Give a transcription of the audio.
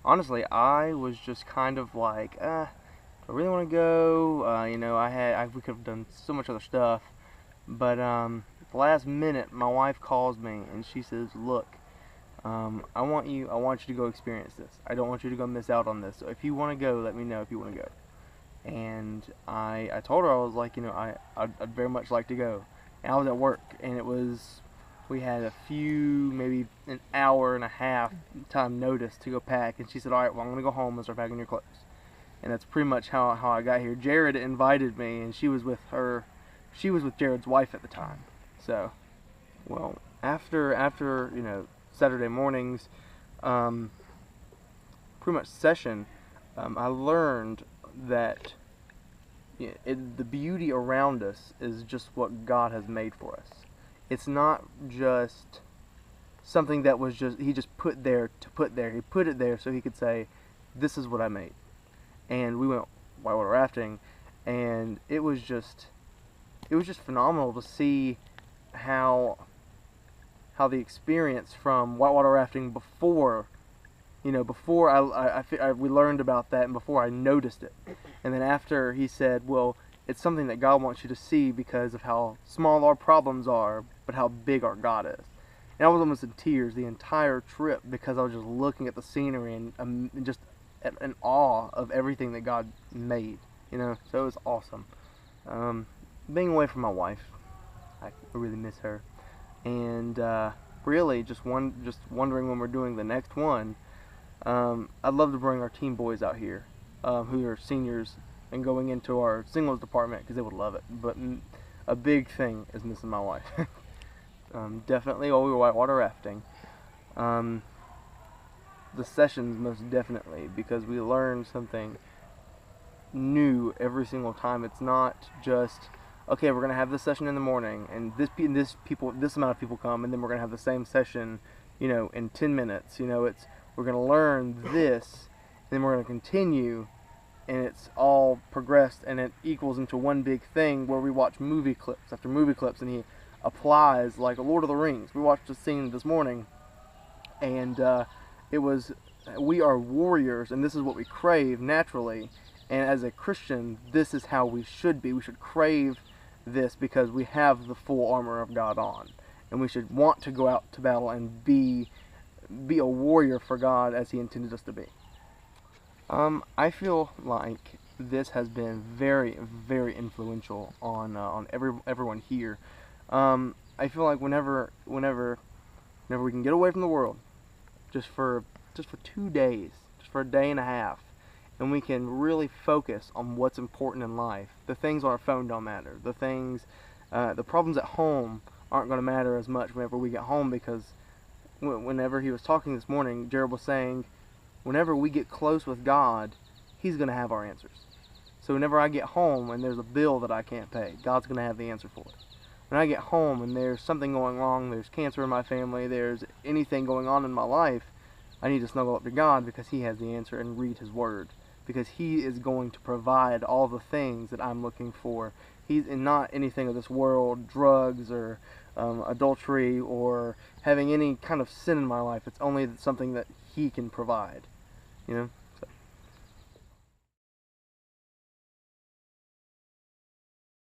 honestly, I was just kind of like, I really want to go. We could have done so much other stuff, but the last minute, my wife calls me and she says, "Look, I want you to go experience this. I don't want you to go miss out on this. So if you want to go, let me know if you want to go." And I told her, I was like, I'd very much like to go. And I was at work, and we had a few, maybe an hour and a half time notice to go pack. And she said, "All right, well, I'm gonna go home and start packing your clothes." And that's pretty much how I got here. Jared invited me, and she was with Jared's wife at the time. So, well, after Saturday mornings, um, pretty much session, I learned that the beauty around us is just what God has made for us. It's not just something that was just He just put there to put there. He put it there so He could say, "This is what I made." And we went whitewater rafting, and it was just phenomenal to see how the experience from whitewater rafting before, before we learned about that and before I noticed it, and then after He said, "Well, it's something that God wants you to see because of how small our problems are, but how big our God is." And I was almost in tears the entire trip because I was just looking at the scenery and just in awe of everything that God made. So it was awesome. Being away from my wife, I really miss her, and really just wondering when we're doing the next one. I'd love to bring our teen boys out here, who are seniors and going into our singles department because they would love it. But a big thing is missing my wife. Definitely while we were whitewater rafting. The sessions most definitely, because we learned something new every single time. It's not just, okay, we're gonna have this session in the morning, and this amount of people come, and then we're gonna have the same session, in 10 minutes. It's we're gonna learn this, and then we're gonna continue, and it's all progressed, and it equals into one big thing where we watch movie clips after movie clips, and He applies like Lord of the Rings. We watched a scene this morning, and it was, we are warriors, and this is what we crave naturally. And as a Christian, this is how we should be. We should crave this because we have the full armor of God on, and we should want to go out to battle and be a warrior for God as He intended us to be. I feel like this has been very, very influential on everyone here. I feel like whenever we can get away from the world, just for 2 days, just for a day and a half, and we can really focus on what's important in life. The things on our phone don't matter. The problems at home aren't going to matter as much whenever we get home, because whenever he was talking this morning, Jared was saying, whenever we get close with God, He's going to have our answers. So whenever I get home and there's a bill that I can't pay, God's going to have the answer for it. When I get home and there's something going wrong, there's cancer in my family, there's anything going on in my life, I need to snuggle up to God because He has the answer, and read His Word, because He is going to provide all the things that I'm looking for. He's not anything of this world, drugs or adultery or having any kind of sin in my life. It's only something that He can provide.